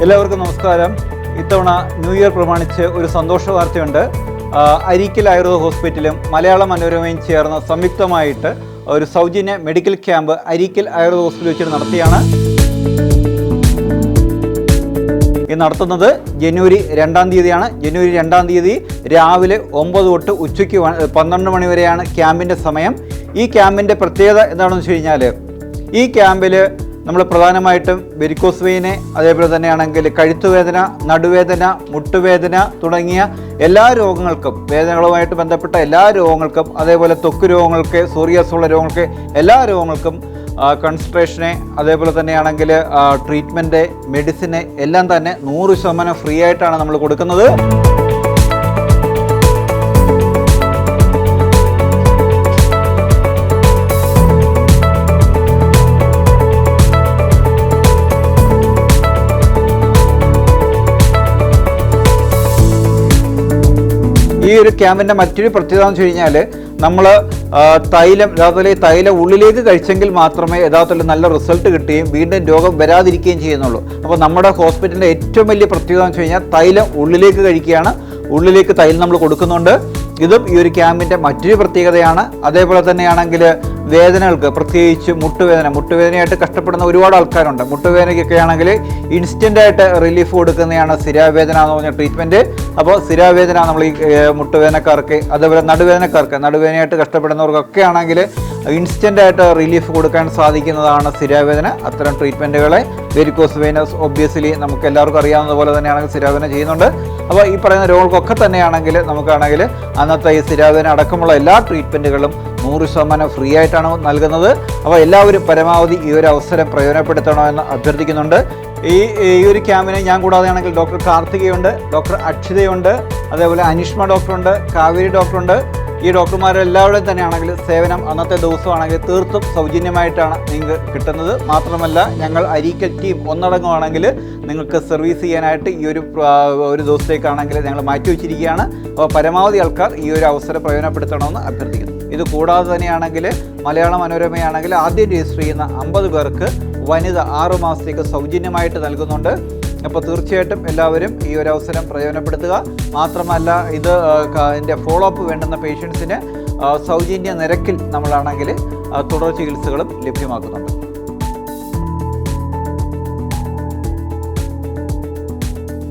എല്ലാവർക്കും നമസ്കാരം. ഇത്തവണ ന്യൂ ഇയർ പ്രമാണിച്ച് ഒരു സന്തോഷ വാർത്തയുണ്ട്. അരീക്കൽ ആയുർവേദ ഹോസ്പിറ്റലും മലയാള മനോരമയും ചേർന്ന് സംയുക്തമായിട്ട് ഒരു സൗജന്യ മെഡിക്കൽ ക്യാമ്പ് അരീക്കൽ ആയുർവേദ ഹോസ്പിറ്റലിൽ വെച്ച് നടത്തിയാണ്. ഇത് നടത്തുന്നത് ജനുവരി 2-ാം തീയതിയാണ്. ജനുവരി 2-ാം തീയതി രാവിലെ 9 തൊട്ട് ഉച്ചയ്ക്ക് 12 മണി വരെയാണ് ക്യാമ്പിൻ്റെ സമയം. ഈ ക്യാമ്പിൻ്റെ പ്രത്യേകത എന്താണെന്ന് വെച്ച് കഴിഞ്ഞാൽ, ഈ ക്യാമ്പിൽ നമ്മൾ പ്രധാനമായിട്ടും വെരിക്കോസ് വെയിന്, അതേപോലെ തന്നെയാണെങ്കിൽ കഴുത്തുവേദന, നടുവേദന, മുട്ടുവേദന തുടങ്ങിയ എല്ലാ രോഗങ്ങൾക്കും, വേദനകളുമായിട്ട് ബന്ധപ്പെട്ട എല്ലാ രോഗങ്ങൾക്കും, അതേപോലെ ത്വക്ക് രോഗങ്ങൾക്ക്, സോറിയാസ് ഉള്ള രോഗങ്ങൾക്ക്, എല്ലാ രോഗങ്ങൾക്കും കൺസൾട്ടേഷന്, അതേപോലെ തന്നെയാണെങ്കിൽ ട്രീറ്റ്മെൻറ്റ്, മെഡിസിന് എല്ലാം തന്നെ 100% ഫ്രീ ആയിട്ടാണ് നമ്മൾ കൊടുക്കുന്നത്. ഈ ഒരു ക്യാമ്പിൻ്റെ മറ്റൊരു പ്രത്യേകത എന്ന് വെച്ച് കഴിഞ്ഞാൽ, നമ്മൾ തൈലം യഥാർത്ഥത്തിൽ തൈലം ഉള്ളിലേക്ക് കഴിച്ചെങ്കിൽ മാത്രമേ യഥാർത്ഥത്തിൽ നല്ല റിസൾട്ട് കിട്ടുകയും വീണ്ടും രോഗം വരാതിരിക്കുകയും ചെയ്യുന്നുള്ളൂ. അപ്പോൾ നമ്മുടെ ഹോസ്പിറ്റലിൻ്റെ ഏറ്റവും വലിയ പ്രത്യേകത എന്ന് വെച്ച് കഴിഞ്ഞാൽ തൈലം ഉള്ളിലേക്ക് കഴിക്കുകയാണ്. ഉള്ളിലേക്ക് തൈലം നമ്മൾ കൊടുക്കുന്നുണ്ട്. ഇതും ഈ ഒരു ക്യാമ്പിൻ്റെ മറ്റൊരു പ്രത്യേകതയാണ്. അതേപോലെ തന്നെയാണെങ്കിൽ വേദനകൾക്ക്, പ്രത്യേകിച്ച് മുട്ടുവേദനയായിട്ട് കഷ്ടപ്പെടുന്ന ഒരുപാട് ആൾക്കാരുണ്ട്. മുട്ടുവേദനയ്ക്കൊക്കെ ആണെങ്കിൽ ഇൻസ്റ്റൻ്റായിട്ട് റിലീഫ് കൊടുക്കുന്നതാണ് സ്ഥിരാവേദന എന്ന് പറഞ്ഞ ട്രീറ്റ്മെൻറ്റ്. അപ്പോൾ സ്ഥിരാവേദന നമ്മൾ ഈ മുട്ടുവേദനക്കാർക്ക്, അതേപോലെ നടുവേദനയായിട്ട് കഷ്ടപ്പെടുന്നവർക്കൊക്കെ ആണെങ്കിൽ ഇൻസ്റ്റൻ്റായിട്ട് റിലീഫ് കൊടുക്കാൻ സാധിക്കുന്നതാണ് സ്ഥിരാവേദന. അത്തരം ട്രീറ്റ്മെൻറ്റുകളെ വെരിക്കോസ് വെയിനസ് ഒബ്വിയസ്ലി നമുക്ക് എല്ലാവർക്കും അറിയാവുന്നതുപോലെ തന്നെയാണെങ്കിൽ സ്ഥിരാവേദന ചെയ്യുന്നുണ്ട്. അപ്പോൾ ഈ പറയുന്ന രോഗങ്ങൾക്കൊക്കെ തന്നെയാണെങ്കിൽ നമുക്കാണെങ്കിൽ അന്നത്തെ ഈ സ്ഥിരാവേദന അടക്കമുള്ള എല്ലാ ട്രീറ്റ്മെൻറ്റുകളും 100% ഫ്രീ ആയിട്ടാണ് നൽകുന്നത്. അപ്പോൾ എല്ലാവരും പരമാവധി ഈ ഒരു അവസരം പ്രയോജനപ്പെടുത്തണമെന്ന് അഭ്യർത്ഥിക്കുന്നുണ്ട്. ഈ ഒരു ക്യാമ്പിന് ഞാൻ കൂടാതെയാണെങ്കിൽ ഡോക്ടർ കാർത്തികയുണ്ട്, ഡോക്ടർ അക്ഷിതയുണ്ട്, അതേപോലെ അനിഷ്മ ഡോക്ടറുണ്ട്, കാവേരി ഡോക്ടറുണ്ട്. ഈ ഡോക്ടർമാരെല്ലാവരുടെയും തന്നെയാണെങ്കിൽ സേവനം അന്നത്തെ ദിവസമാണെങ്കിൽ തീർത്തും സൗജന്യമായിട്ടാണ് നിങ്ങൾക്ക് കിട്ടുന്നത്. മാത്രമല്ല, ഞങ്ങൾ അരീക്കൽ ടീം ഒന്നടങ്കമാണെങ്കിൽ നിങ്ങൾക്ക് സർവീസ് ചെയ്യാനായിട്ട് ഈ ഒരു ദിവസത്തേക്കാണെങ്കിൽ ഞങ്ങൾ മാറ്റി വെച്ചിരിക്കുകയാണ്. അപ്പോൾ പരമാവധി ആൾക്കാർ ഈ ഒരു അവസരം പ്രയോജനപ്പെടുത്തണമെന്ന് അഭ്യർത്ഥിക്കുന്നു. ഇത് കൂടാതെ തന്നെയാണെങ്കിൽ മലയാള മനോരമയാണെങ്കിൽ ആദ്യം രജിസ്റ്റർ ചെയ്യുന്ന 50 പേർക്ക് വനിത 6 മാസത്തേക്ക് സൗജന്യമായിട്ട് നൽകുന്നുണ്ട്. അപ്പോൾ തീർച്ചയായിട്ടും എല്ലാവരും ഈ ഒരു അവസരം പ്രയോജനപ്പെടുത്തുക. മാത്രമല്ല, ഇതിൻ്റെ ഫോളോ അപ്പ് വേണ്ടുന്ന പേഷ്യൻസിന് സൗജന്യ നിരക്കിൽ നമ്മളാണെങ്കിൽ തുടർ ചികിത്സകളും ലഭ്യമാക്കുന്നുണ്ട്.